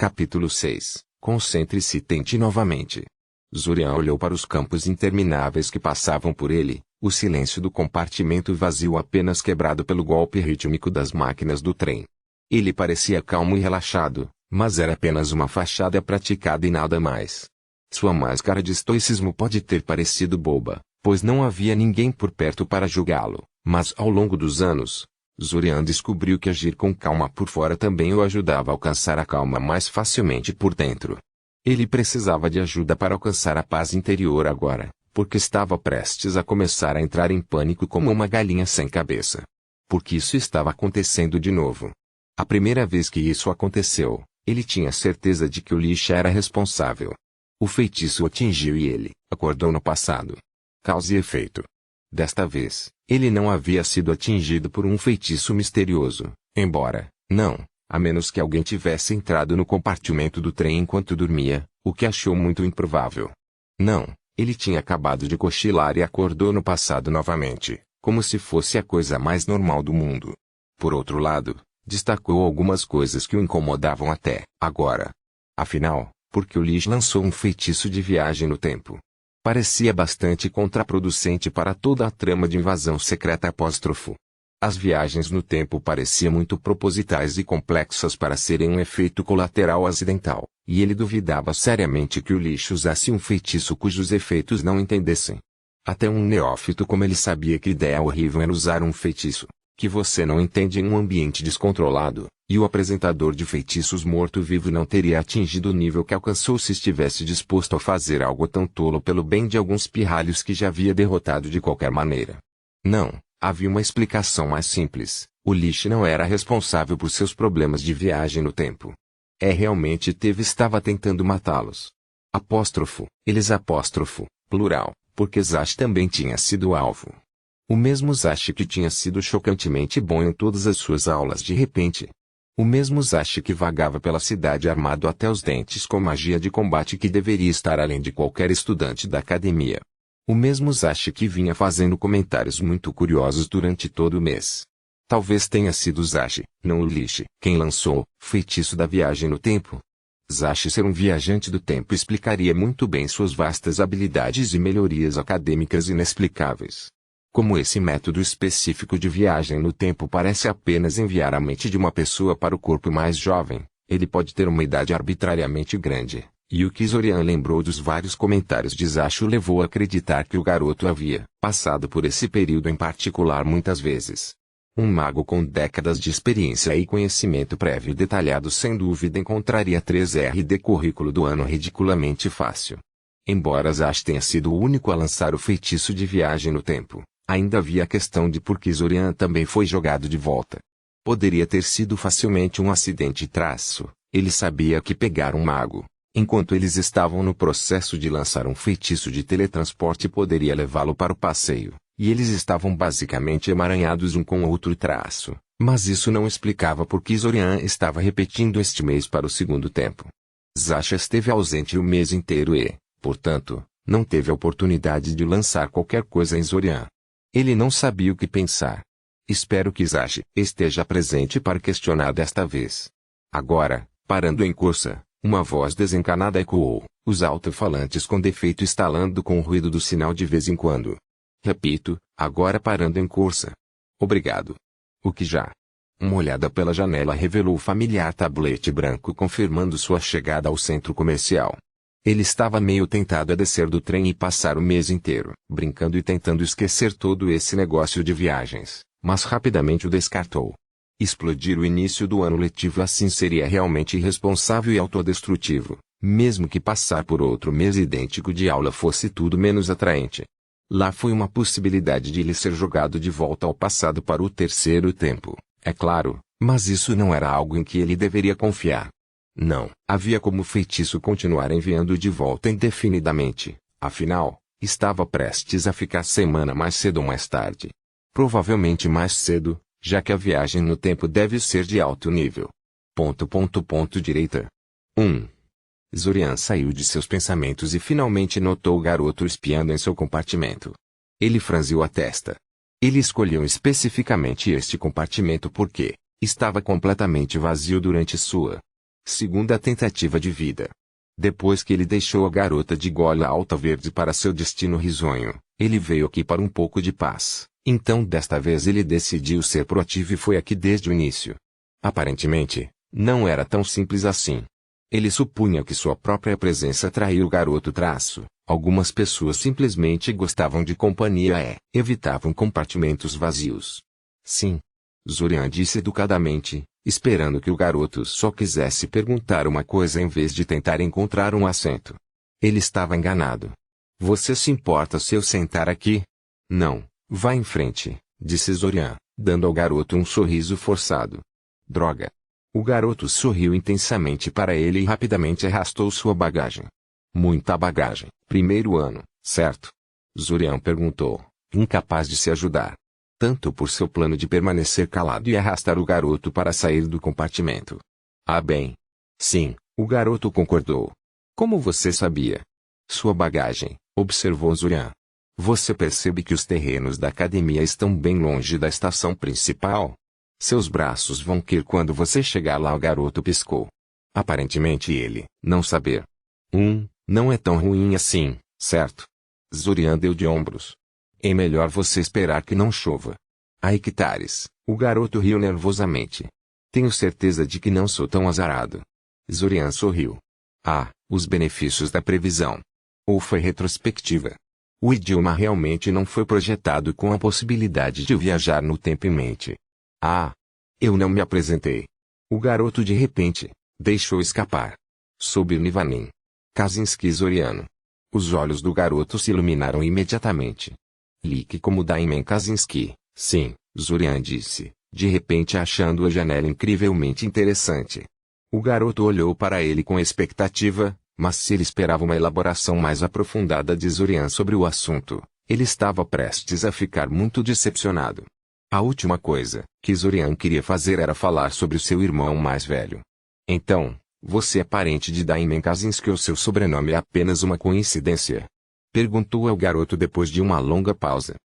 Capítulo 6. Concentre-se e tente novamente. Zurian olhou para os campos intermináveis que passavam por ele, o silêncio do compartimento vazio apenas quebrado pelo golpe rítmico das máquinas do trem. Ele parecia calmo e relaxado, mas era apenas uma fachada praticada e nada mais. Sua máscara de estoicismo pode ter parecido boba, pois não havia ninguém por perto para julgá-lo, mas ao longo dos anos, Zurian descobriu que agir com calma por fora também o ajudava a alcançar a calma mais facilmente por dentro. Ele precisava de ajuda para alcançar a paz interior agora, porque estava prestes a começar a entrar em pânico como uma galinha sem cabeça. Porque isso estava acontecendo de novo. A primeira vez que isso aconteceu, ele tinha certeza de que o lixo era responsável. O feitiço o atingiu e ele acordou no passado. Causa e efeito. Desta vez, ele não havia sido atingido por um feitiço misterioso, embora, não, a menos que alguém tivesse entrado no compartimento do trem enquanto dormia, o que achou muito improvável. Não, ele tinha acabado de cochilar e acordou no passado novamente, como se fosse a coisa mais normal do mundo. Por outro lado, destacou algumas coisas que o incomodavam até agora. Afinal, porque o Lich lançou um feitiço de viagem no tempo. Parecia bastante contraproducente para toda a trama de invasão secreta apóstrofo. As viagens no tempo pareciam muito propositais e complexas para serem um efeito colateral acidental, e ele duvidava seriamente que o Lich usasse um feitiço cujos efeitos não entendessem. Até um neófito como ele sabia que ideia horrível era usar um feitiço que você não entende em um ambiente descontrolado, e o apresentador de feitiços morto-vivo não teria atingido o nível que alcançou se estivesse disposto a fazer algo tão tolo pelo bem de alguns pirralhos que já havia derrotado de qualquer maneira. Não, havia uma explicação mais simples: o Lich não era responsável por seus problemas de viagem no tempo. Realmente estava tentando matá-los. Eles plural, porque Zash também tinha sido alvo. O mesmo Zash que tinha sido chocantemente bom em todas as suas aulas de repente. O mesmo Zash que vagava pela cidade armado até os dentes com magia de combate que deveria estar além de qualquer estudante da academia. O mesmo Zash que vinha fazendo comentários muito curiosos durante todo o mês. Talvez tenha sido Zash, não o Lich, quem lançou o feitiço da viagem no tempo. Zash ser um viajante do tempo explicaria muito bem suas vastas habilidades e melhorias acadêmicas inexplicáveis. Como esse método específico de viagem no tempo parece apenas enviar a mente de uma pessoa para o corpo mais jovem, ele pode ter uma idade arbitrariamente grande, e o que Zurian lembrou dos vários comentários de Zash o levou a acreditar que o garoto havia passado por esse período em particular muitas vezes. Um mago com décadas de experiência e conhecimento prévio detalhado sem dúvida encontraria 3 currículo do ano ridiculamente fácil. Embora Zash tenha sido o único a lançar o feitiço de viagem no tempo, ainda havia a questão de por que Zurian também foi jogado de volta. Poderia ter sido facilmente um acidente. Ele sabia que pegar um mago, enquanto eles estavam no processo de lançar um feitiço de teletransporte poderia levá-lo para o passeio, e eles estavam basicamente emaranhados um com o outro. Mas isso não explicava por que Zurian estava repetindo este mês para o segundo tempo. Zash esteve ausente o mês inteiro e, portanto, não teve a oportunidade de lançar qualquer coisa em Zurian. Ele não sabia o que pensar. Espero que Zash esteja presente para questionar desta vez. Agora, parando em cursa, uma voz desencanada ecoou, os alto-falantes com defeito estalando com o ruído do sinal de vez em quando. Repito, agora parando em cursa. Obrigado. O que já? Uma olhada pela janela revelou o familiar tablete branco confirmando sua chegada ao centro comercial. Ele estava meio tentado a descer do trem e passar o mês inteiro brincando e tentando esquecer todo esse negócio de viagens, mas rapidamente o descartou. Explodir o início do ano letivo assim seria realmente irresponsável e autodestrutivo, mesmo que passar por outro mês idêntico de aula fosse tudo menos atraente. Lá foi uma possibilidade de ele ser jogado de volta ao passado para o terceiro tempo, é claro, mas isso não era algo em que ele deveria confiar. Não havia como o feitiço continuar enviando de volta indefinidamente, afinal, estava prestes a ficar semana mais cedo ou mais tarde. Provavelmente mais cedo, já que a viagem no tempo deve ser de alto nível. Direita. 1. Zurian saiu de seus pensamentos e finalmente notou o garoto espiando em seu compartimento. Ele franziu a testa. Ele escolheu especificamente este compartimento porque estava completamente vazio durante sua Segunda tentativa de vida. Depois que ele deixou a garota de gola alta verde para seu destino risonho, ele veio aqui para um pouco de paz. Então desta vez ele decidiu ser proativo e foi aqui desde o início. Aparentemente, não era tão simples assim. Ele supunha que sua própria presença atraiu o garoto traço. Algumas pessoas simplesmente gostavam de companhia e evitavam compartimentos vazios. Sim. Zurian disse educadamente, esperando que o garoto só quisesse perguntar uma coisa em vez de tentar encontrar um assento. Ele estava enganado. Você se importa se eu sentar aqui? Não, vá em frente, disse Zurian, dando ao garoto um sorriso forçado. Droga. O garoto sorriu intensamente para ele e rapidamente arrastou sua bagagem. Muita bagagem. Primeiro ano, certo? Zurian perguntou, incapaz de se ajudar. Tanto por seu plano de permanecer calado e arrastar o garoto para sair do compartimento. Ah bem. Sim, o garoto concordou. Como você sabia? Sua bagagem, observou Zurian. Você percebe que os terrenos da academia estão bem longe da estação principal? Seus braços vão cair quando você chegar lá. O garoto piscou. Aparentemente ele, não saber. Não é tão ruim assim, certo? Zurian deu de ombros. É melhor você esperar que não chova. Há hectares. O garoto riu nervosamente. Tenho certeza de que não sou tão azarado. Zurian sorriu. Ah, os benefícios da previsão. Ou foi retrospectiva? O idioma realmente não foi projetado com a possibilidade de viajar no tempo em mente. Ah, eu não me apresentei. O garoto de repente deixou escapar. Sob Nivanin. Kaczynski Zoriano. Os olhos do garoto se iluminaram imediatamente. Lique como Daimen Kaczynski, sim, Zurian disse, de repente achando a janela incrivelmente interessante. O garoto olhou para ele com expectativa, mas se ele esperava uma elaboração mais aprofundada de Zurian sobre o assunto, ele estava prestes a ficar muito decepcionado. A última coisa que Zurian queria fazer era falar sobre o seu irmão mais velho. Então, você é parente de Daimen Kaczynski ou seu sobrenome é apenas uma coincidência? Perguntou ao garoto depois de uma longa pausa.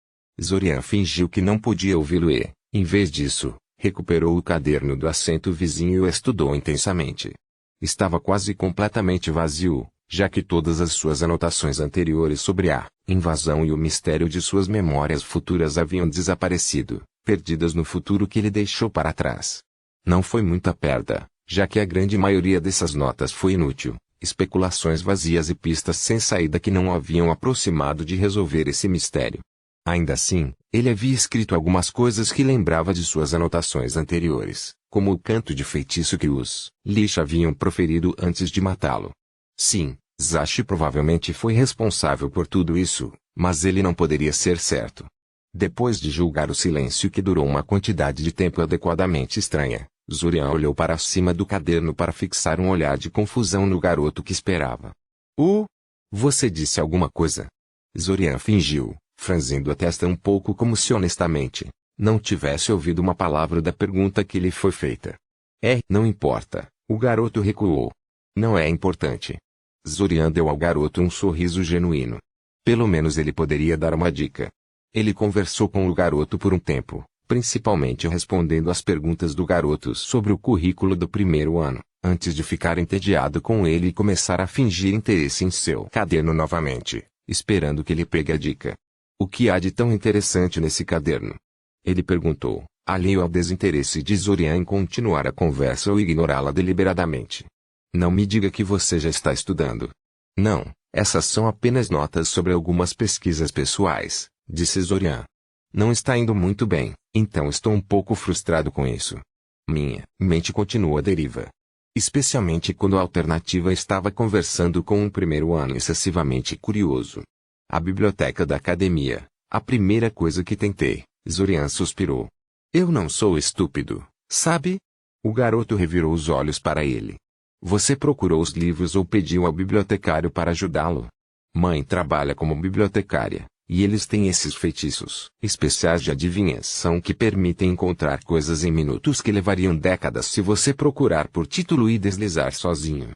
Zurian fingiu que não podia ouvi-lo e, em vez disso, recuperou o caderno do assento vizinho e o estudou intensamente. Estava quase completamente vazio, já que todas as suas anotações anteriores sobre a invasão e o mistério de suas memórias futuras haviam desaparecido, perdidas no futuro que ele deixou para trás. Não foi muita perda, já que a grande maioria dessas notas foi inútil, especulações vazias e pistas sem saída que não o haviam aproximado de resolver esse mistério. Ainda assim, ele havia escrito algumas coisas que lembrava de suas anotações anteriores, como o canto de feitiço que os Lish haviam proferido antes de matá-lo. Sim, Zashi provavelmente foi responsável por tudo isso, mas ele não poderia ser certo. Depois de julgar o silêncio que durou uma quantidade de tempo adequadamente estranha, Zurian olhou para cima do caderno para fixar um olhar de confusão no garoto que esperava. Você disse alguma coisa? Zurian fingiu, franzindo a testa um pouco como se honestamente não tivesse ouvido uma palavra da pergunta que lhe foi feita. Não importa, o garoto recuou. Não é importante. Zurian deu ao garoto um sorriso genuíno. Pelo menos ele poderia dar uma dica. Ele conversou com o garoto por um tempo, principalmente respondendo às perguntas do garoto sobre o currículo do primeiro ano, antes de ficar entediado com ele e começar a fingir interesse em seu caderno novamente, esperando que ele pegue a dica. O que há de tão interessante nesse caderno? Ele perguntou, alheio ao desinteresse de Zurian em continuar a conversa ou ignorá-la deliberadamente. Não me diga que você já está estudando. Não, essas são apenas notas sobre algumas pesquisas pessoais, disse Zurian. Não está indo muito bem, então estou um pouco frustrado com isso. Minha mente continua à deriva. Especialmente quando a alternativa estava conversando com um primeiro ano excessivamente curioso. A biblioteca da academia, a primeira coisa que tentei, Zurian suspirou. Eu não sou estúpido, sabe? O garoto revirou os olhos para ele. Você procurou os livros ou pediu ao bibliotecário para ajudá-lo? Mãe trabalha como bibliotecária, e eles têm esses feitiços especiais de adivinhação que permitem encontrar coisas em minutos que levariam décadas se você procurar por título e deslizar sozinho.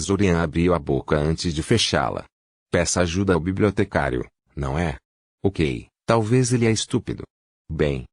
Zurian abriu a boca antes de fechá-la. Peça ajuda ao bibliotecário, não é? Ok, talvez ele é estúpido. Bem,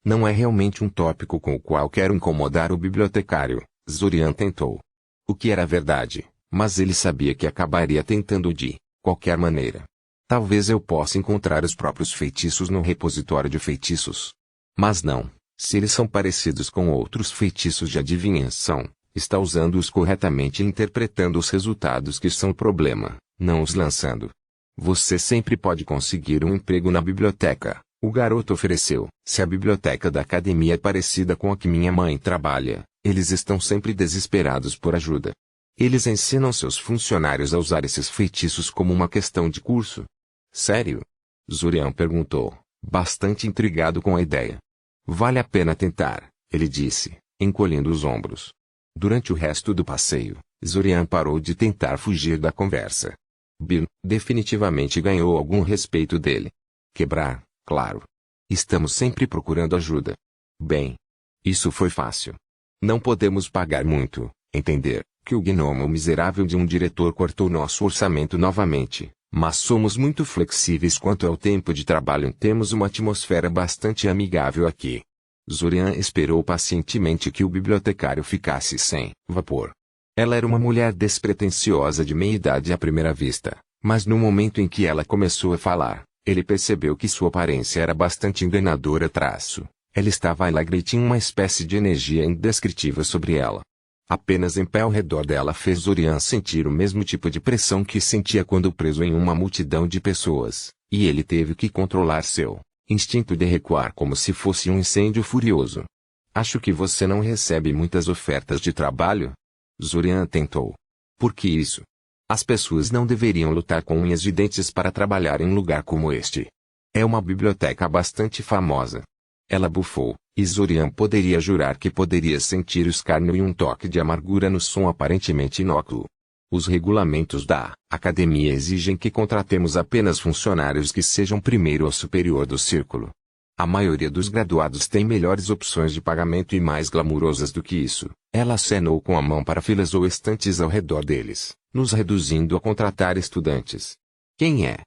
não é realmente um tópico com o qual quero incomodar o bibliotecário, Zurian tentou. O que era verdade, mas ele sabia que acabaria tentando de qualquer maneira. Talvez eu possa encontrar os próprios feitiços no repositório de feitiços. Mas não, se eles são parecidos com outros feitiços de adivinhação, está usando-os corretamente e interpretando os resultados que são o problema, não os lançando. Você sempre pode conseguir um emprego na biblioteca, o garoto ofereceu. Se a biblioteca da academia é parecida com a que minha mãe trabalha, eles estão sempre desesperados por ajuda. Eles ensinam seus funcionários a usar esses feitiços como uma questão de curso. Sério? Zurian perguntou, bastante intrigado com a ideia. Vale a pena tentar, ele disse, encolhendo os ombros. Durante o resto do passeio, Zurian parou de tentar fugir da conversa. Bill definitivamente ganhou algum respeito dele. Quebrar, claro. Estamos sempre procurando ajuda. Bem, isso foi fácil. Não podemos pagar muito, entender que o gnomo miserável de um diretor cortou nosso orçamento novamente, mas somos muito flexíveis quanto ao tempo de trabalho. Temos uma atmosfera bastante amigável aqui. Zurian esperou pacientemente que o bibliotecário ficasse sem vapor. Ela era uma mulher despretensiosa de meia-idade à primeira vista, mas no momento em que ela começou a falar, ele percebeu que sua aparência era bastante enganadora. Ela estava alegre e tinha uma espécie de energia indescritível sobre ela. Apenas em pé ao redor dela fez Zurian sentir o mesmo tipo de pressão que sentia quando preso em uma multidão de pessoas, e ele teve que controlar seu instinto de recuar como se fosse um incêndio furioso. Acho que você não recebe muitas ofertas de trabalho? Zurian tentou. Por que isso? As pessoas não deveriam lutar com unhas e dentes para trabalhar em um lugar como este. É uma biblioteca bastante famosa. Ela bufou, e Zurian poderia jurar que poderia sentir o escárnio e um toque de amargura no som aparentemente inócuo. Os regulamentos da academia exigem que contratemos apenas funcionários que sejam primeiro ou superior do círculo. A maioria dos graduados tem melhores opções de pagamento e mais glamurosas do que isso. Ela acenou com a mão para filas ou estantes ao redor deles, nos reduzindo a contratar estudantes. Quem é?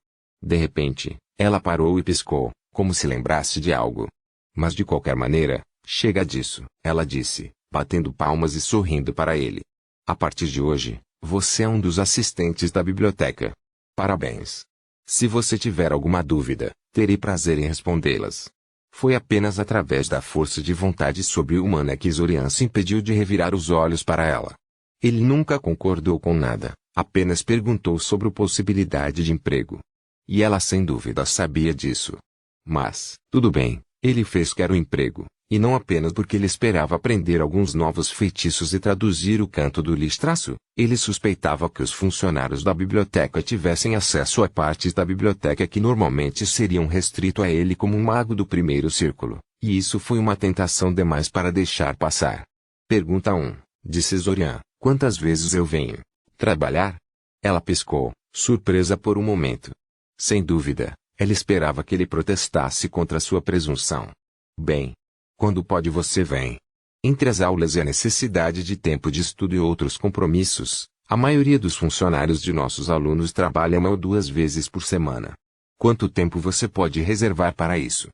De repente, ela parou e piscou, como se lembrasse de algo. Mas de qualquer maneira, chega disso, ela disse, batendo palmas e sorrindo para ele. A partir de hoje, você é um dos assistentes da biblioteca. Parabéns. Se você tiver alguma dúvida, terei prazer em respondê-las. Foi apenas através da força de vontade sobre-humana que Zurian se impediu de revirar os olhos para ela. Ele nunca concordou com nada, apenas perguntou sobre a possibilidade de emprego. E ela sem dúvida sabia disso. Mas, tudo bem, ele fez quer o emprego, e não apenas porque ele esperava aprender alguns novos feitiços e traduzir o canto do listraço. Ele suspeitava que os funcionários da biblioteca tivessem acesso a partes da biblioteca que normalmente seriam restrito a ele como um mago do primeiro círculo, e isso foi uma tentação demais para deixar passar. Pergunta 1, disse Zurian, quantas vezes eu venho trabalhar? Ela piscou, surpresa por um momento. Sem dúvida, ela esperava que ele protestasse contra sua presunção. Bem, quando pode você vem? Entre as aulas e a necessidade de tempo de estudo e outros compromissos, a maioria dos funcionários de nossos alunos trabalha 1 ou 2 vezes por semana. Quanto tempo você pode reservar para isso?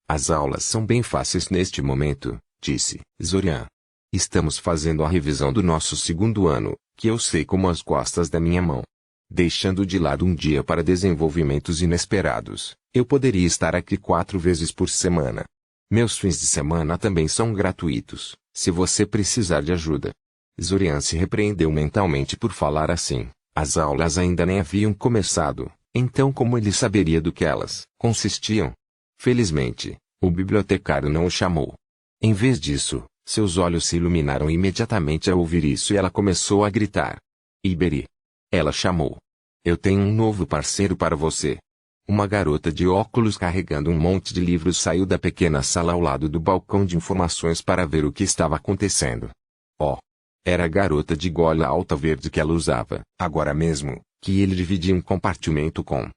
As aulas são bem fáceis neste momento, disse Zurian. Estamos fazendo a revisão do nosso 2º ano, que eu sei como as costas da minha mão. Deixando de lado um dia para desenvolvimentos inesperados, eu poderia estar aqui 4 vezes por semana. Meus fins de semana também são gratuitos, se você precisar de ajuda. Zurian se repreendeu mentalmente por falar assim. As aulas ainda nem haviam começado, então como ele saberia do que elas consistiam? Felizmente, o bibliotecário não o chamou. Em vez disso, seus olhos se iluminaram imediatamente ao ouvir isso e ela começou a gritar. Iberi! Ela chamou. Eu tenho um novo parceiro para você. Uma garota de óculos carregando um monte de livros saiu da pequena sala ao lado do balcão de informações para ver o que estava acontecendo. Oh! Era a garota de gola alta verde que ela usava, agora mesmo, que ele dividia um compartimento com.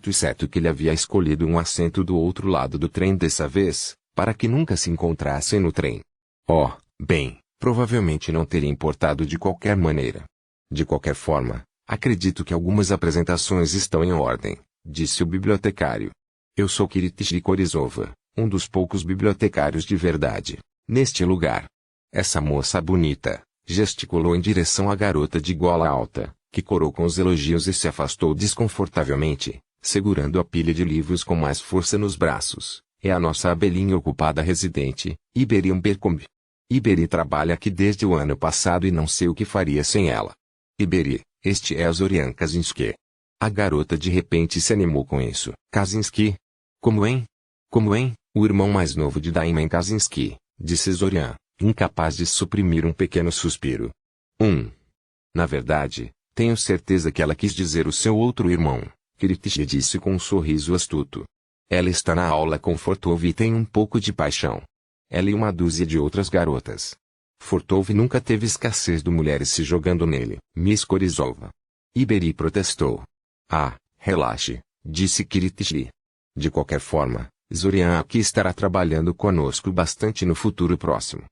Exceto que ele havia escolhido um assento do outro lado do trem dessa vez, para que nunca se encontrassem no trem. Oh, bem, provavelmente não teria importado de qualquer maneira. De qualquer forma, acredito que algumas apresentações estão em ordem, disse o bibliotecário. Eu sou Kiritish Korizova, um dos poucos bibliotecários de verdade, neste lugar. Essa moça bonita, gesticulou em direção à garota de gola alta, que corou com os elogios e se afastou desconfortavelmente, segurando a pilha de livros com mais força nos braços. É a nossa abelhinha ocupada residente, Iberi Umbercombe. Iberi trabalha aqui desde o ano passado e não sei o que faria sem ela. Iberi, este é Zorian Kaczynski. A garota de repente se animou com isso. Kaczynski? Como hein? Como hein? O irmão mais novo de Daimen Kaczynski, disse Zorian, incapaz de suprimir um pequeno suspiro. Na verdade, tenho certeza que ela quis dizer o seu outro irmão, Kiritichi disse com um sorriso astuto. Ela está na aula com Fortov e tem um pouco de paixão. Ela e uma dúzia de outras garotas. Fortov nunca teve escassez de mulheres se jogando nele. Miss Korizova. Iberi protestou. Ah, relaxe, disse Kiritichi. De qualquer forma, Zorian aqui estará trabalhando conosco bastante no futuro próximo.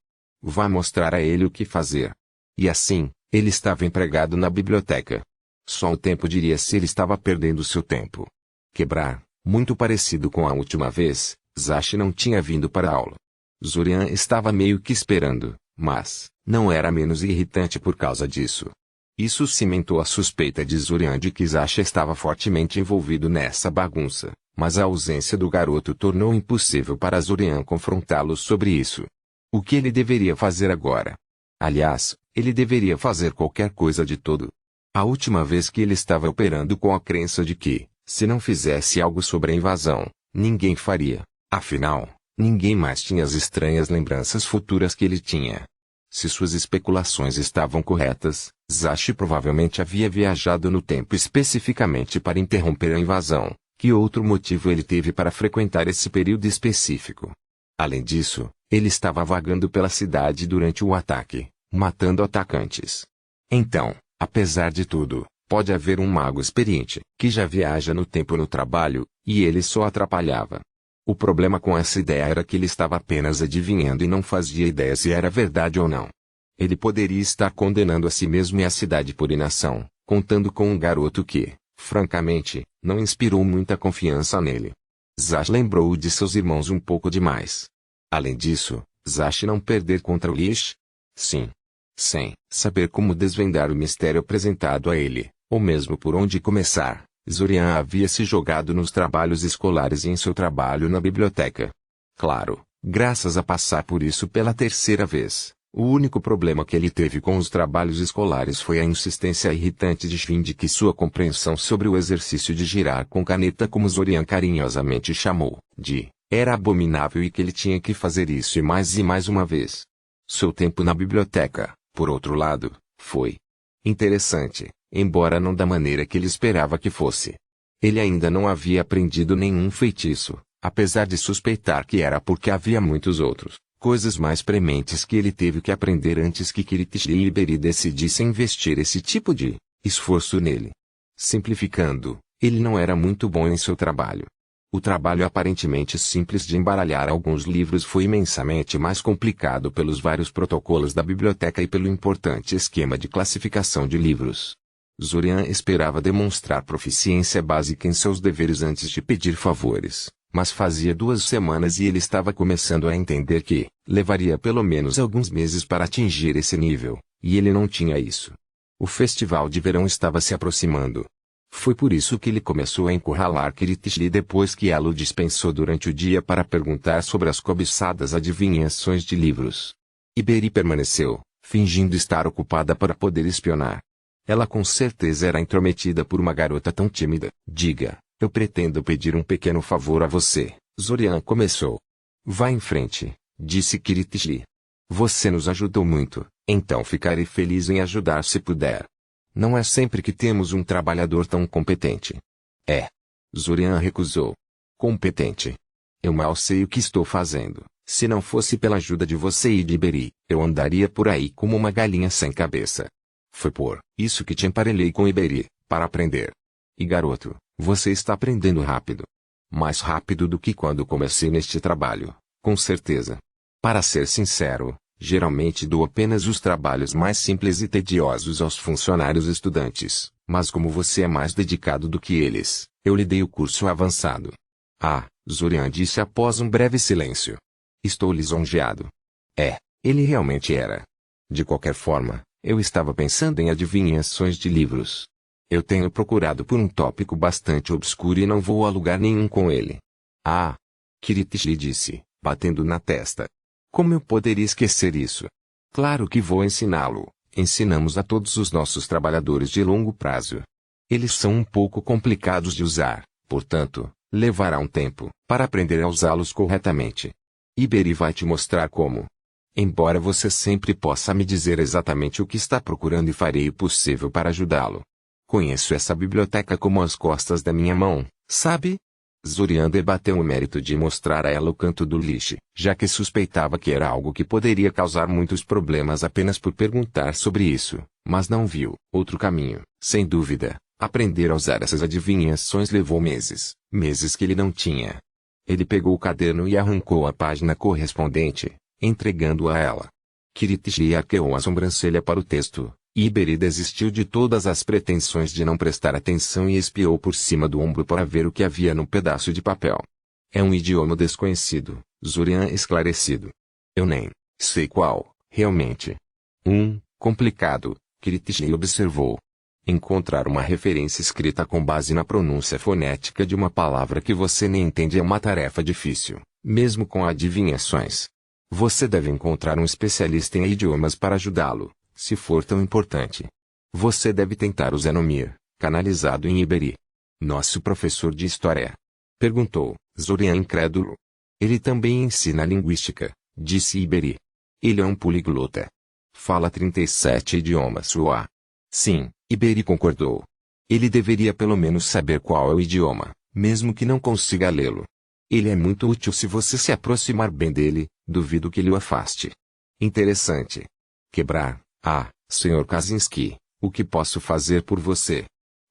Vá mostrar a ele o que fazer. E assim, ele estava empregado na biblioteca. Só o tempo diria se ele estava perdendo seu tempo. Quebrar, muito parecido com a última vez, Zashi não tinha vindo para a aula. Zorian estava meio que esperando, mas não era menos irritante por causa disso. Isso cimentou a suspeita de Zorian de que Zashi estava fortemente envolvido nessa bagunça, mas a ausência do garoto tornou impossível para Zorian confrontá-lo sobre isso. O que ele deveria fazer agora? Aliás, ele deveria fazer qualquer coisa de todo. A última vez que ele estava operando com a crença de que, se não fizesse algo sobre a invasão, ninguém faria. Afinal, ninguém mais tinha as estranhas lembranças futuras que ele tinha. Se suas especulações estavam corretas, Zashi provavelmente havia viajado no tempo especificamente para interromper a invasão. Que outro motivo ele teve para frequentar esse período específico? Além disso, ele estava vagando pela cidade durante o ataque, matando atacantes. Então, apesar de tudo, pode haver um mago experiente que já viaja no tempo no trabalho, e ele só atrapalhava. O problema com essa ideia era que ele estava apenas adivinhando e não fazia ideia se era verdade ou não. Ele poderia estar condenando a si mesmo e a cidade por inação, contando com um garoto que, francamente, não inspirou muita confiança nele. Zashi lembrou de seus irmãos um pouco demais. Além disso, Zashi não perder contra o Lish? Sim. Sem saber como desvendar o mistério apresentado a ele, ou mesmo por onde começar, Zorian havia se jogado nos trabalhos escolares e em seu trabalho na biblioteca. Claro, graças a passar por isso pela terceira vez, o único problema que ele teve com os trabalhos escolares foi a insistência irritante de Shin de que sua compreensão sobre o exercício de girar com caneta, como Zorian carinhosamente chamou, era abominável e que ele tinha que fazer isso e mais uma vez. Seu tempo na biblioteca, por outro lado, foi interessante, embora não da maneira que ele esperava que fosse. Ele ainda não havia aprendido nenhum feitiço, apesar de suspeitar que era porque havia muitos outros, coisas mais prementes que ele teve que aprender antes que Kiritichi e Iberi decidissem investir esse tipo de esforço nele. Simplificando, ele não era muito bom em seu trabalho. O trabalho aparentemente simples de embaralhar alguns livros foi imensamente mais complicado pelos vários protocolos da biblioteca e pelo importante esquema de classificação de livros. Zorian esperava demonstrar proficiência básica em seus deveres antes de pedir favores, mas fazia 2 semanas e ele estava começando a entender que levaria pelo menos alguns meses para atingir esse nível, e ele não tinha isso. O festival de verão estava se aproximando. Foi por isso que ele começou a encurralar Kiritichi depois que ela o dispensou durante o dia para perguntar sobre as cobiçadas adivinhações de livros. Iberi permaneceu, fingindo estar ocupada para poder espionar. Ela com certeza era intrometida por uma garota tão tímida. Diga, eu pretendo pedir um pequeno favor a você, Zorian começou. Vá em frente, disse Kiritichi. Você nos ajudou muito, então ficarei feliz em ajudar se puder. Não é sempre que temos um trabalhador tão competente. É. Zorian recusou. Competente. Eu mal sei o que estou fazendo. Se não fosse pela ajuda de você e de Iberi, eu andaria por aí como uma galinha sem cabeça. Foi por isso que te emparelhei com Iberi, para aprender. E garoto, você está aprendendo rápido. Mais rápido do que quando comecei neste trabalho, com certeza. Para ser sincero, geralmente dou apenas os trabalhos mais simples e tediosos aos funcionários estudantes, mas como você é mais dedicado do que eles, eu lhe dei o curso avançado. Ah, Zorian disse após um breve silêncio. Estou lisonjeado. Ele realmente era. De qualquer forma, eu estava pensando em adivinhações de livros. Eu tenho procurado por um tópico bastante obscuro e não vou a lugar nenhum com ele. Ah! Kiritish lhe disse, batendo na testa. Como eu poderia esquecer isso? Claro que vou ensiná-lo. Ensinamos a todos os nossos trabalhadores de longo prazo. Eles são um pouco complicados de usar, portanto, levará um tempo para aprender a usá-los corretamente. Iberi vai te mostrar como. Embora você sempre possa me dizer exatamente o que está procurando e farei o possível para ajudá-lo. Conheço essa biblioteca como as costas da minha mão, sabe? Zorian debateu o mérito de mostrar a ela o canto do lixo, já que suspeitava que era algo que poderia causar muitos problemas apenas por perguntar sobre isso, mas não viu outro caminho. Sem dúvida, aprender a usar essas adivinhações levou meses, meses que ele não tinha. Ele pegou o caderno e arrancou a página correspondente, entregando-a a ela. Kiritish arqueou a sobrancelha para o texto. Iberi desistiu de todas as pretensões de não prestar atenção e espiou por cima do ombro para ver o que havia no pedaço de papel. É um idioma desconhecido, Zorian esclarecido. Eu nem sei qual, realmente. Complicado, Kiritish observou. Encontrar uma referência escrita com base na pronúncia fonética de uma palavra que você nem entende é uma tarefa difícil, mesmo com adivinhações. Você deve encontrar um especialista em idiomas para ajudá-lo. Se for tão importante. Você deve tentar o Zenomir, canalizado em Iberi. Nosso professor de história. Perguntou, Zorian incrédulo. Ele também ensina linguística, disse Iberi. Ele é um poliglota. Fala 37 idiomas. Uá. Sim, Iberi concordou. Ele deveria pelo menos saber qual é o idioma, mesmo que não consiga lê-lo. Ele é muito útil se você se aproximar bem dele, duvido que ele o afaste. Interessante. Quebrar. Ah, Sr. Kaczynski, o que posso fazer por você?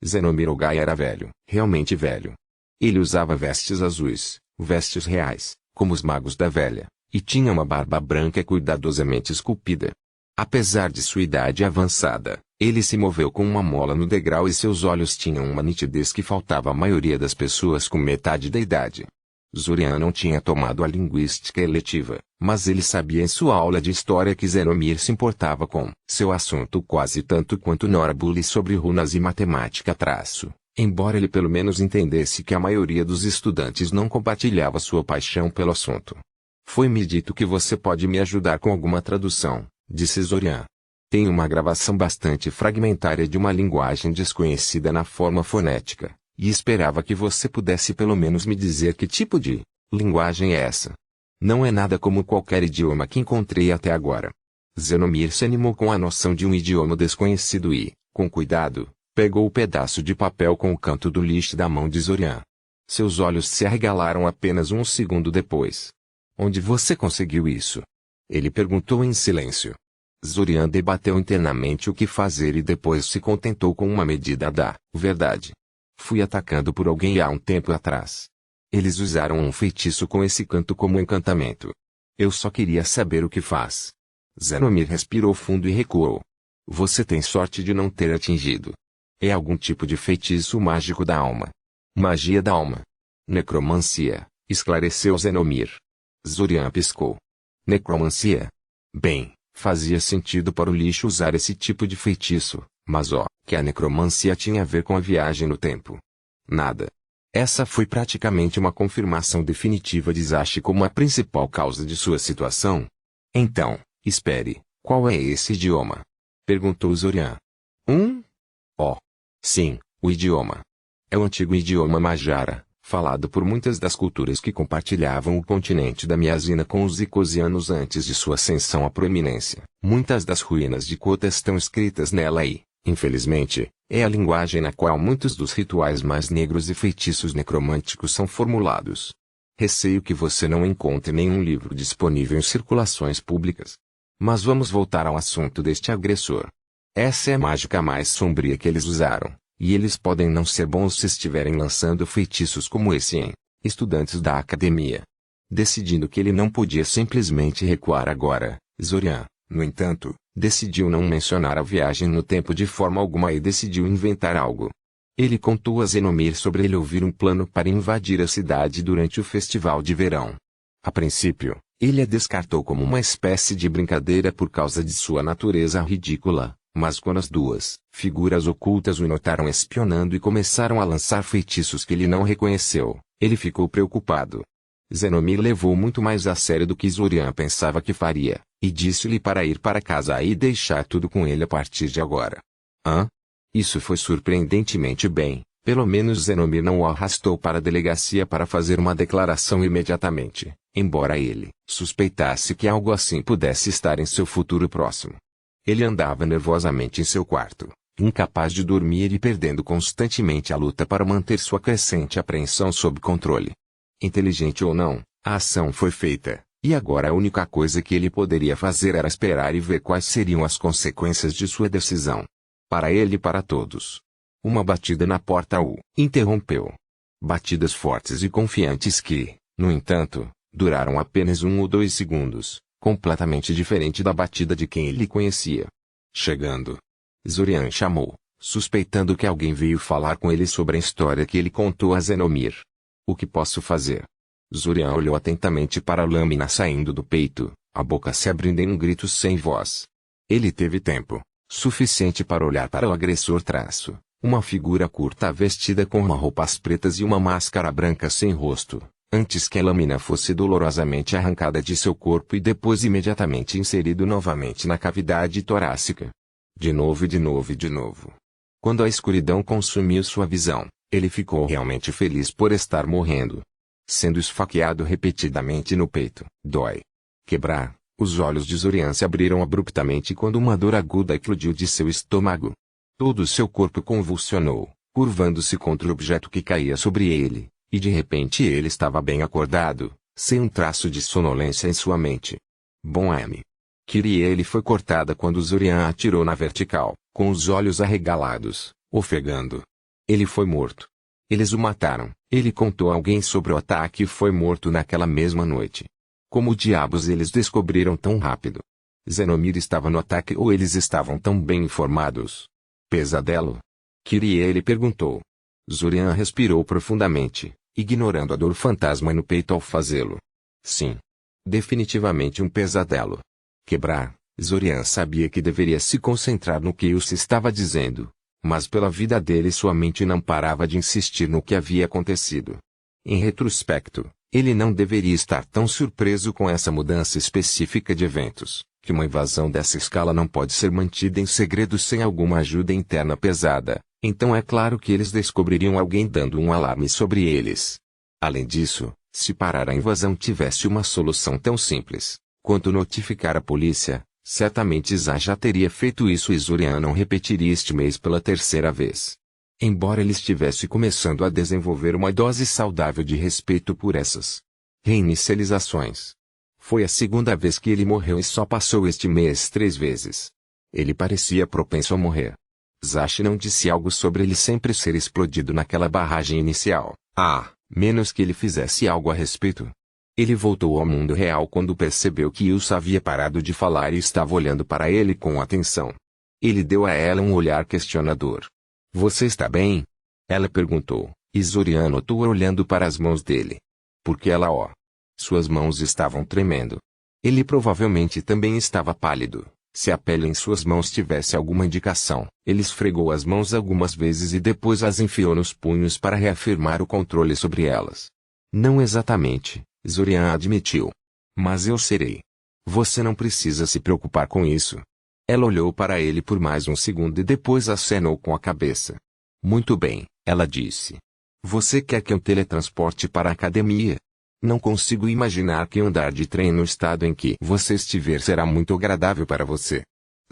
Zenomir Ogai era velho, realmente velho. Ele usava vestes azuis, vestes reais, como os magos da velha, e tinha uma barba branca cuidadosamente esculpida. Apesar de sua idade avançada, ele se moveu com uma mola no degrau e seus olhos tinham uma nitidez que faltava à maioria das pessoas com metade da idade. Zorian não tinha tomado a linguística eletiva, mas ele sabia em sua aula de história que Zenomir se importava com seu assunto quase tanto quanto Norabuli sobre runas e matemática traço, embora ele pelo menos entendesse que a maioria dos estudantes não compartilhava sua paixão pelo assunto. Foi-me dito que você pode me ajudar com alguma tradução, disse Zorian. Tenho uma gravação bastante fragmentária de uma linguagem desconhecida na forma fonética. E esperava que você pudesse pelo menos me dizer que tipo de linguagem é essa. Não é nada como qualquer idioma que encontrei até agora. Zenomir se animou com a noção de um idioma desconhecido e, com cuidado, pegou o pedaço de papel com o canto do lixo da mão de Zorian. Seus olhos se arregalaram apenas um segundo depois. Onde você conseguiu isso? Ele perguntou em silêncio. Zorian debateu internamente o que fazer e depois se contentou com uma medida da verdade. Fui atacado por alguém há um tempo atrás. Eles usaram um feitiço com esse canto como encantamento. Eu só queria saber o que faz. Zenomir respirou fundo e recuou. Você tem sorte de não ter atingido. É algum tipo de feitiço mágico da alma. Magia da alma. Necromancia, esclareceu Zenomir. Zorian piscou. Necromancia? Bem, fazia sentido para o lixo usar esse tipo de feitiço. Mas que a necromancia tinha a ver com a viagem no tempo. Nada. Essa foi praticamente uma confirmação definitiva de Zashi como a principal causa de sua situação. Então, espere, qual é esse idioma? Perguntou Zorian. Sim, o idioma. É o antigo idioma Majara, falado por muitas das culturas que compartilhavam o continente da Miasina com os icosianos antes de sua ascensão à proeminência. Muitas das ruínas de Kota estão escritas nela e, infelizmente, é a linguagem na qual muitos dos rituais mais negros e feitiços necromânticos são formulados. Receio que você não encontre nenhum livro disponível em circulações públicas. Mas vamos voltar ao assunto deste agressor. Essa é a mágica mais sombria que eles usaram, e eles podem não ser bons se estiverem lançando feitiços como esse em estudantes da academia. Decidindo que ele não podia simplesmente recuar agora, Zorian, no entanto, decidiu não mencionar a viagem no tempo de forma alguma e decidiu inventar algo. Ele contou a Zenomir sobre ele ouvir um plano para invadir a cidade durante o festival de verão. A princípio, Ele a descartou como uma espécie de brincadeira por causa de sua natureza ridícula, mas quando as duas figuras ocultas o notaram espionando e começaram a lançar feitiços que ele não reconheceu, ele ficou preocupado. Zenomir levou muito mais a sério do que Zurian pensava que faria, e disse-lhe para ir para casa e deixar tudo com ele a partir de agora. Hã? Isso foi surpreendentemente bem, pelo menos Zenomir não o arrastou para a delegacia para fazer uma declaração imediatamente, embora ele suspeitasse que algo assim pudesse estar em seu futuro próximo. Ele andava nervosamente em seu quarto, incapaz de dormir e perdendo constantemente a luta para manter sua crescente apreensão sob controle. Inteligente ou não, a ação foi feita, e agora a única coisa que ele poderia fazer era esperar e ver quais seriam as consequências de sua decisão. Para ele e para todos. Uma batida na porta o interrompeu. Batidas fortes e confiantes que, no entanto, duraram apenas 1 ou 2 segundos, completamente diferente da batida de quem ele conhecia. Chegando. Zurian chamou, suspeitando que alguém veio falar com ele sobre a história que ele contou a Zenomir. O que posso fazer? Zurian olhou atentamente para a lâmina saindo do peito, a boca se abrindo em um grito sem voz. Ele teve tempo suficiente para olhar para o agressor uma figura curta vestida com roupas pretas e uma máscara branca sem rosto, antes que a lâmina fosse dolorosamente arrancada de seu corpo e depois imediatamente inserido novamente na cavidade torácica. De novo e de novo e de novo. Quando a escuridão consumiu sua visão, ele ficou realmente feliz por estar morrendo. Sendo esfaqueado repetidamente no peito, dói. Quebrar. Os olhos de Zurian se abriram abruptamente quando uma dor aguda eclodiu de seu estômago. Todo o seu corpo convulsionou, curvando-se contra o objeto que caía sobre ele, e de repente ele estava bem acordado, sem um traço de sonolência em sua mente. Bom M. Kyrie foi cortada quando Zurian atirou na vertical, com os olhos arregalados, ofegando. Ele foi morto. Eles o mataram. Ele contou a alguém sobre o ataque e foi morto naquela mesma noite. Como diabos eles descobriram tão rápido? Zenomir estava no ataque ou eles estavam tão bem informados? Pesadelo? Kyrie perguntou. Zurian respirou profundamente, ignorando a dor fantasma no peito ao fazê-lo. Sim. Definitivamente um pesadelo. Quebrar. Zurian sabia que deveria se concentrar no que Ilse estava dizendo. Mas pela vida dele sua mente não parava de insistir no que havia acontecido. Em retrospecto, ele não deveria estar tão surpreso com essa mudança específica de eventos, que uma invasão dessa escala não pode ser mantida em segredo sem alguma ajuda interna pesada, então é claro que eles descobririam alguém dando um alarme sobre eles. Além disso, se parar a invasão tivesse uma solução tão simples quanto notificar a polícia, certamente Zá já teria feito isso e Zurian não repetiria este mês pela 3ª vez. Embora ele estivesse começando a desenvolver uma dose saudável de respeito por essas reinicializações. Foi a 2ª vez que ele morreu e só passou este mês 3 vezes. Ele parecia propenso a morrer. Zash não disse algo sobre ele sempre ser explodido naquela barragem inicial, menos que ele fizesse algo a respeito. Ele voltou ao mundo real quando percebeu que Ilsa havia parado de falar e estava olhando para ele com atenção. Ele deu a ela um olhar questionador. Você está bem? Ela perguntou, e Zurian notou olhando para as mãos dele. Porque suas mãos estavam tremendo. Ele provavelmente também estava pálido. Se a pele em suas mãos tivesse alguma indicação, ele esfregou as mãos algumas vezes e depois as enfiou nos punhos para reafirmar o controle sobre elas. Não exatamente, Zurian admitiu. Mas eu serei. Você não precisa se preocupar com isso. Ela olhou para ele por mais um segundo e depois acenou com a cabeça. Muito bem, ela disse. Você quer que eu teletransporte para a academia? Não consigo imaginar que andar de trem no estado em que você estiver será muito agradável para você.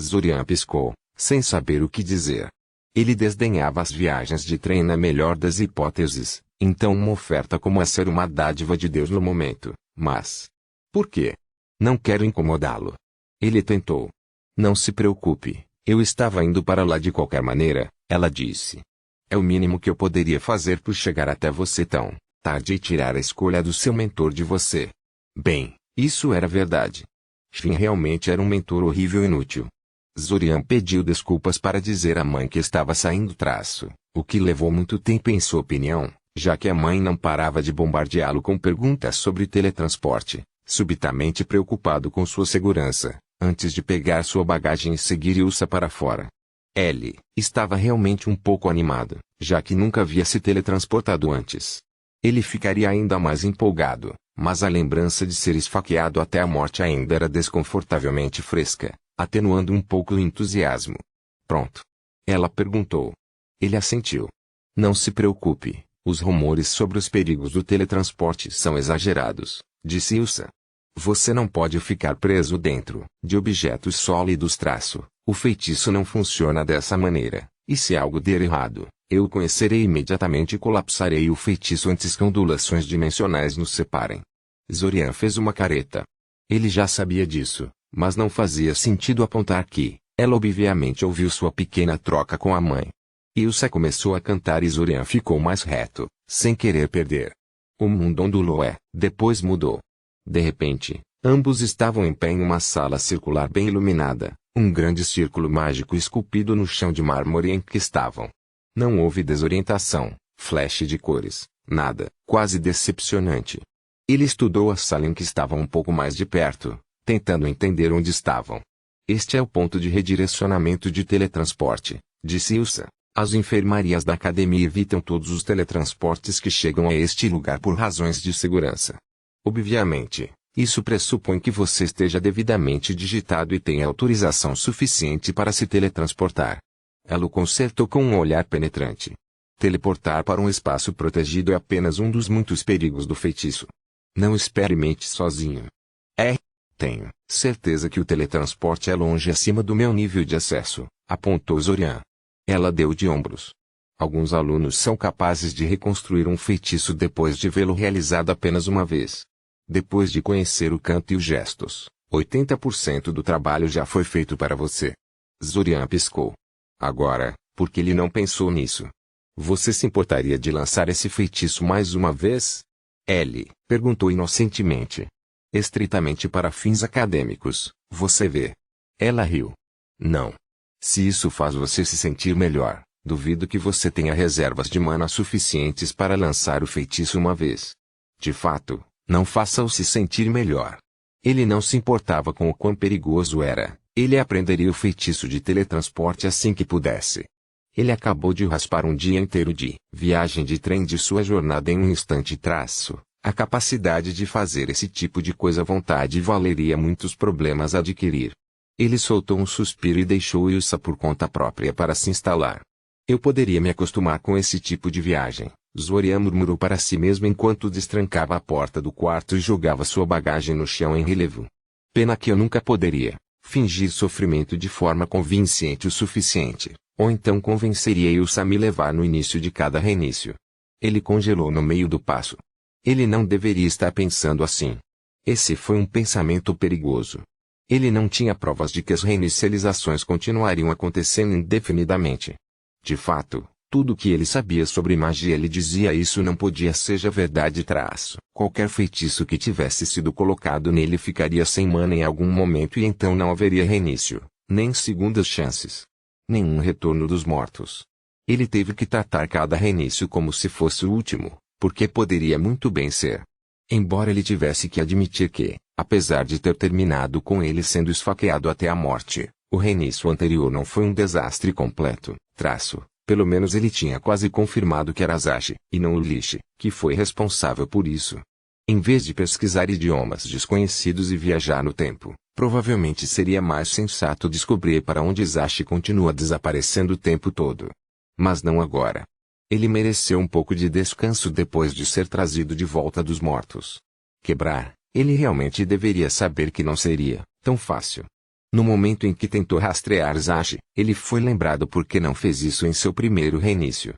Zurian piscou, sem saber o que dizer. Ele desdenhava as viagens de trem na melhor das hipóteses, então uma oferta como essa era uma dádiva de Deus no momento, mas... Por quê? Não quero incomodá-lo. Ele tentou. Não se preocupe, eu estava indo para lá de qualquer maneira, ela disse. É o mínimo que eu poderia fazer por chegar até você tão tarde e tirar a escolha do seu mentor de você. Bem, isso era verdade. Finn realmente era um mentor horrível e inútil. Zurian pediu desculpas para dizer à mãe que estava saindo traço, o que levou muito tempo em sua opinião, já que a mãe não parava de bombardeá-lo com perguntas sobre teletransporte, subitamente preocupado com sua segurança, antes de pegar sua bagagem e seguir Ilsa para fora. Ele estava realmente um pouco animado, já que nunca havia se teletransportado antes. Ele ficaria ainda mais empolgado, mas a lembrança de ser esfaqueado até a morte ainda era desconfortavelmente fresca, atenuando um pouco o entusiasmo. Pronto? Ela perguntou. Ele assentiu. Não se preocupe, os rumores sobre os perigos do teletransporte são exagerados, disse Ilsa. Você não pode ficar preso dentro de objetos sólidos. O feitiço não funciona dessa maneira, e se algo der errado, eu o conhecerei imediatamente e colapsarei o feitiço antes que ondulações dimensionais nos separem. Zorian fez uma careta. Ele já sabia disso, mas não fazia sentido apontar que ela obviamente ouviu sua pequena troca com a mãe. Ilsa começou a cantar e Zorian ficou mais reto, sem querer perder. O mundo ondulou depois mudou. De repente, ambos estavam em pé em uma sala circular bem iluminada, um grande círculo mágico esculpido no chão de mármore em que estavam. Não houve desorientação, flash de cores, nada, quase decepcionante. Ele estudou a sala em que estavam um pouco mais de perto, tentando entender onde estavam. Este é o ponto de redirecionamento de teletransporte, disse Ilsa. As enfermarias da academia evitam todos os teletransportes que chegam a este lugar por razões de segurança. Obviamente, isso pressupõe que você esteja devidamente digitado e tenha autorização suficiente para se teletransportar. Ela o consertou com um olhar penetrante. Teleportar para um espaço protegido é apenas um dos muitos perigos do feitiço. Não experimente sozinho. Tenho certeza que o teletransporte é longe acima do meu nível de acesso, apontou Zorian. Ela deu de ombros. Alguns alunos são capazes de reconstruir um feitiço depois de vê-lo realizado apenas uma vez. Depois de conhecer o canto e os gestos, 80% do trabalho já foi feito para você. Zorian piscou. Agora, por que ele não pensou nisso? Você se importaria de lançar esse feitiço mais uma vez? Ele perguntou inocentemente. Estritamente para fins acadêmicos, você vê. Ela riu. Não. Se isso faz você se sentir melhor, duvido que você tenha reservas de mana suficientes para lançar o feitiço uma vez. De fato, não faça-o se sentir melhor. Ele não se importava com o quão perigoso era, ele aprenderia o feitiço de teletransporte assim que pudesse. Ele acabou de raspar um dia inteiro de viagem de trem de sua jornada em um instante. A capacidade de fazer esse tipo de coisa à vontade valeria muitos problemas a adquirir. Ele soltou um suspiro e deixou Ilsa por conta própria para se instalar. Eu poderia me acostumar com esse tipo de viagem, Zorian murmurou para si mesmo enquanto destrancava a porta do quarto e jogava sua bagagem no chão em relevo. Pena que eu nunca poderia fingir sofrimento de forma convincente o suficiente, ou então convenceria Ilsa a me levar no início de cada reinício. Ele congelou no meio do passo. Ele não deveria estar pensando assim. Esse foi um pensamento perigoso. Ele não tinha provas de que as reinicializações continuariam acontecendo indefinidamente. De fato, tudo o que ele sabia sobre magia lhe dizia isso não podia ser verdade. Qualquer feitiço que tivesse sido colocado nele ficaria sem mana em algum momento e então não haveria reinício, nem segundas chances. Nenhum retorno dos mortos. Ele teve que tratar cada reinício como se fosse o último, porque poderia muito bem ser. Embora ele tivesse que admitir que, apesar de ter terminado com ele sendo esfaqueado até a morte, o reinício anterior não foi um desastre completo. Pelo menos ele tinha quase confirmado que era Zashi, e não o Lich, que foi responsável por isso. Em vez de pesquisar idiomas desconhecidos e viajar no tempo, provavelmente seria mais sensato descobrir para onde Zashi continua desaparecendo o tempo todo. Mas não agora. Ele mereceu um pouco de descanso depois de ser trazido de volta dos mortos. Quebrar, ele realmente deveria saber que não seria tão fácil. No momento em que tentou rastrear Zashi, ele foi lembrado por que não fez isso em seu primeiro reinício.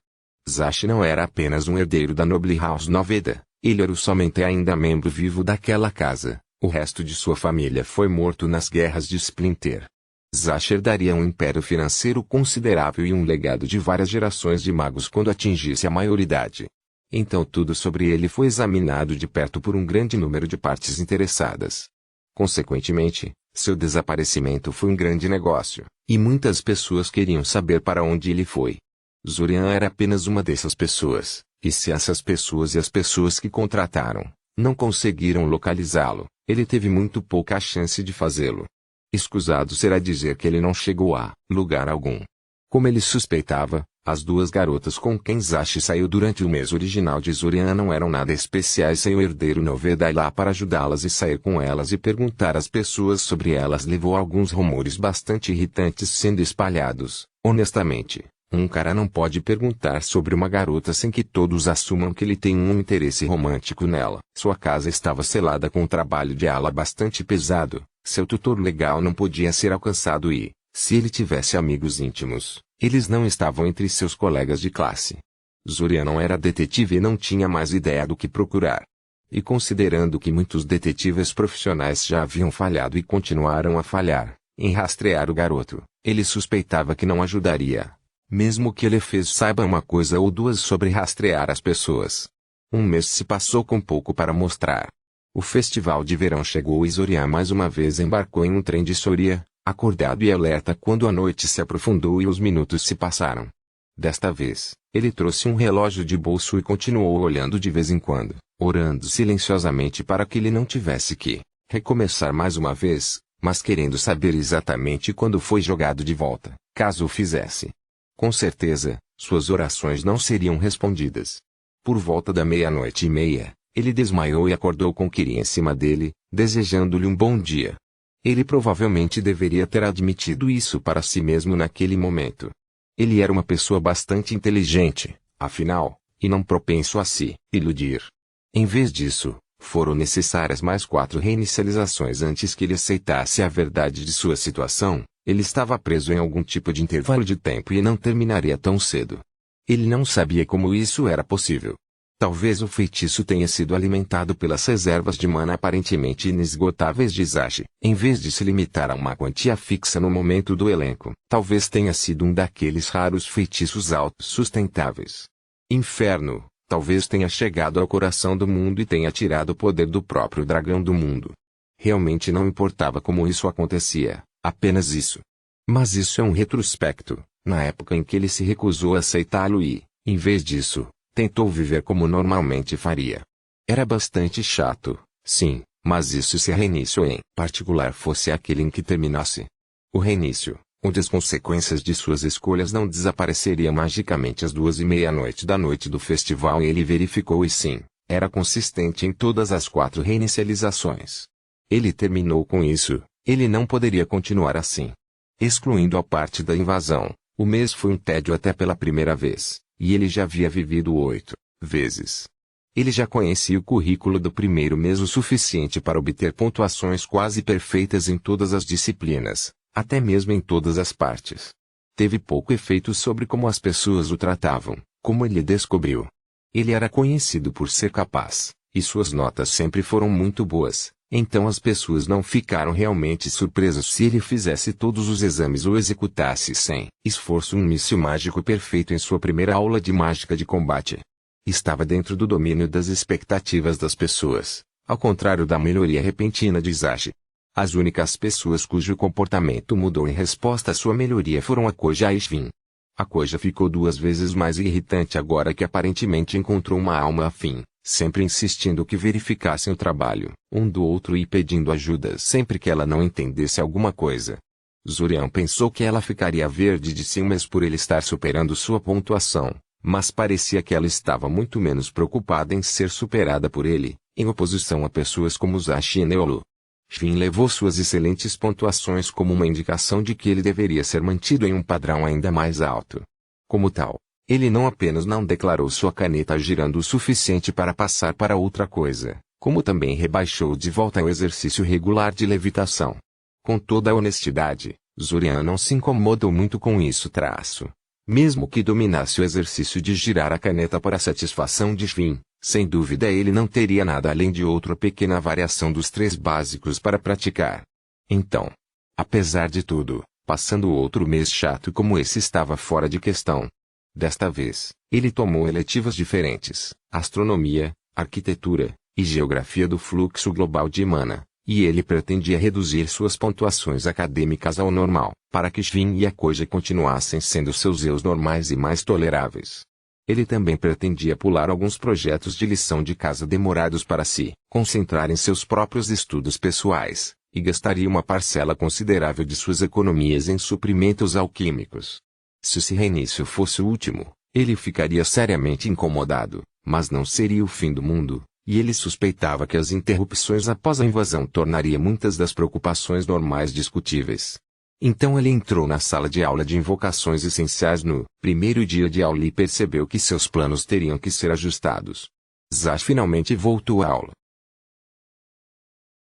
Zashi não era apenas um herdeiro da nobre House Noveda, ele era somente ainda membro vivo daquela casa. O resto de sua família foi morto nas guerras de Splinter. Zashi herdaria um império financeiro considerável e um legado de várias gerações de magos quando atingisse a maioridade. Então tudo sobre ele foi examinado de perto por um grande número de partes interessadas. Consequentemente, seu desaparecimento foi um grande negócio, e muitas pessoas queriam saber para onde ele foi. Zorian era apenas uma dessas pessoas, e se essas pessoas e as pessoas que contrataram Não conseguiram localizá-lo, ele teve muito pouca chance de fazê-lo. Escusado será dizer que ele não chegou a lugar algum. Como ele suspeitava, as duas garotas com quem Zashi saiu durante o mês original de Zurian não eram nada especiais sem o herdeiro Novedai lá para ajudá-las e sair com elas e perguntar às pessoas sobre elas levou a alguns rumores bastante irritantes sendo espalhados. Honestamente, um cara não pode perguntar sobre uma garota sem que todos assumam que ele tem um interesse romântico nela. Sua casa estava selada com um trabalho de ala bastante pesado, seu tutor legal não podia ser alcançado e, se ele tivesse amigos íntimos, eles não estavam entre seus colegas de classe. Zurian não era detetive e não tinha mais ideia do que procurar. E considerando que muitos detetives profissionais já haviam falhado e continuaram a falhar em rastrear o garoto, ele suspeitava que não ajudaria. Mesmo que ele saiba uma coisa ou duas sobre rastrear as pessoas. Um mês se passou com pouco para mostrar. O festival de verão chegou e Zurian mais uma vez embarcou em um trem de Soria, acordado e alerta quando a noite se aprofundou e os minutos se passaram. Desta vez, ele trouxe um relógio de bolso e continuou olhando de vez em quando, orando silenciosamente para que ele não tivesse que recomeçar mais uma vez, mas querendo saber exatamente quando foi jogado de volta, caso o fizesse. Com certeza, suas orações não seriam respondidas. Por volta da 00:30, ele desmaiou e acordou com Kiri em cima dele, desejando-lhe um bom dia. Ele provavelmente deveria ter admitido isso para si mesmo naquele momento. Ele era uma pessoa bastante inteligente, afinal, e não propenso a se iludir. Em vez disso, foram necessárias mais 4 reinicializações antes que ele aceitasse a verdade de sua situação. Ele estava preso em algum tipo de intervalo de tempo e não terminaria tão cedo. Ele não sabia como isso era possível. Talvez o feitiço tenha sido alimentado pelas reservas de mana aparentemente inesgotáveis de Zashi, em vez de se limitar a uma quantia fixa no momento do elenco. Talvez tenha sido um daqueles raros feitiços autossustentáveis. Inferno, talvez tenha chegado ao coração do mundo e tenha tirado o poder do próprio dragão do mundo. Realmente não importava como isso acontecia. Apenas isso. Mas isso é um retrospecto, na época em que ele se recusou a aceitá-lo e, em vez disso, tentou viver como normalmente faria. Era bastante chato, sim, mas isso se o reinício em particular fosse aquele em que terminasse. O reinício, onde as consequências de suas escolhas não desapareceriam magicamente às 2:30 da noite do festival e ele verificou e sim, era consistente em todas as 4 reinicializações. Ele terminou com isso. Ele não poderia continuar assim. Excluindo a parte da invasão, o mês foi um tédio até pela primeira vez, e ele já havia vivido 8 vezes. Ele já conhecia o currículo do primeiro mês o suficiente para obter pontuações quase perfeitas em todas as disciplinas, até mesmo em todas as partes. Teve pouco efeito sobre como as pessoas o tratavam, como ele descobriu. Ele era conhecido por ser capaz, e suas notas sempre foram muito boas. Então as pessoas não ficaram realmente surpresas se ele fizesse todos os exames ou executasse sem esforço um míssil mágico perfeito em sua primeira aula de mágica de combate. Estava dentro do domínio das expectativas das pessoas, ao contrário da melhoria repentina de Zashi. As únicas pessoas cujo comportamento mudou em resposta à sua melhoria foram a Koja e Shvin. A Koja ficou 2 vezes mais irritante agora que aparentemente encontrou uma alma afim. Sempre insistindo que verificassem o trabalho, um do outro e pedindo ajuda sempre que ela não entendesse alguma coisa. Zurian pensou que ela ficaria verde de ciúmes por ele estar superando sua pontuação, mas parecia que ela estava muito menos preocupada em ser superada por ele, em oposição a pessoas como Zashi e Neolu. Shvin levou suas excelentes pontuações como uma indicação de que ele deveria ser mantido em um padrão ainda mais alto. Como tal, ele não apenas não declarou sua caneta girando o suficiente para passar para outra coisa, como também rebaixou de volta ao exercício regular de levitação. Com toda a honestidade, Zurian não se incomodou muito com isso Mesmo que dominasse o exercício de girar a caneta para a satisfação de Shvin, sem dúvida ele não teria nada além de outra pequena variação dos 3 básicos para praticar. Então, apesar de tudo, passando outro mês chato como esse estava fora de questão. Desta vez, ele tomou eletivas diferentes, astronomia, arquitetura, e geografia do fluxo global de mana, e ele pretendia reduzir suas pontuações acadêmicas ao normal, para que Shvin e a Koja continuassem sendo seus eus normais e mais toleráveis. Ele também pretendia pular alguns projetos de lição de casa demorados para se concentrar em seus próprios estudos pessoais, e gastaria uma parcela considerável de suas economias em suprimentos alquímicos. Se esse reinício fosse o último, ele ficaria seriamente incomodado, mas não seria o fim do mundo, e ele suspeitava que as interrupções após a invasão tornaria muitas das preocupações normais discutíveis. Então ele entrou na sala de aula de invocações essenciais no primeiro dia de aula e percebeu que seus planos teriam que ser ajustados. Zash finalmente voltou à aula.